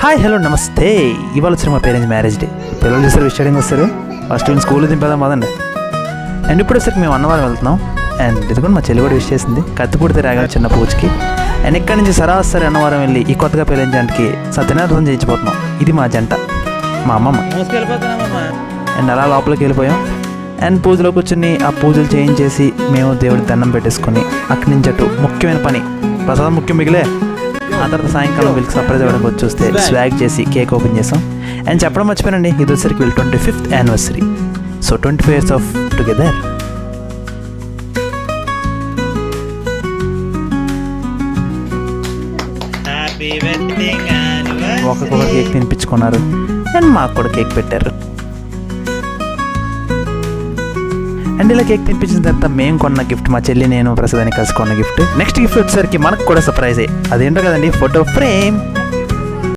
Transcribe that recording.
Hi hello నమస్తే. ఇవాళ వచ్చారు మా పేరెంట్స్ మ్యారేజ్ డే. పిల్లలు చూసారు విషయానికి వస్తారు. ఫస్ట్ స్కూల్లో దింపేదాం పదండి. అండ్ ఇప్పుడు వచ్చరికి మేము అన్నవరం వెళ్తున్నాం. అండ్ ఇది కూడా మా చెల్లి కూడా విష్ చేసింది. కత్తి పుడితే రాగానే చిన్న పూజకి. అండ్ ఇక్కడి నుంచి సరాసరి అన్నవరం వెళ్ళి ఈ కొత్తగా పెళ్ళిన జంటకి సత్యనారాయణ చేయించిపోతున్నాం. ఇది మా జంట, మా అమ్మమ్మ. అండ్ అలా లోపలికి వెళ్ళిపోయాం. అండ్ పూజలో కూర్చొని ఆ పూజలు చేయించేసి మేము దేవుడికి దండం పెట్టేసుకుని అక్కడి నుంచి అటు ముఖ్యమైన పని ప్రసాదం ముఖ్యం మిగిలే. ఆ తర్వాత సాయంకాలం వీళ్ళకి సర్ప్రైజ్ అవ్వడానికి వచ్చి చూస్తే స్వాగ్ చేసి కేక్ ఓపెన్ చేసాం. అండ్ చెప్పడం మర్చిపోయానండి, ఇది వచ్చరికి వీళ్ళు 25th anniversary. So 25 years of together. ఒక్కొక్కరు కేక్ తినిపించుకున్నారు. అండ్ మాకు కూడా కేక్ పెట్టారు. అండ్ ఇలా కేక్ తినిపించిన తర్వాత మేము కొన్న గిఫ్ట్, మా చెల్లి నేను ప్రసాదానికి కలిసి కొన్న గిఫ్ట్. నెక్స్ట్ గిఫ్ట్ వచ్చేసరికి మనకు కూడా సర్ప్రైజే. అదేంటో కదండి, ఫోటో ఫ్రేమ్.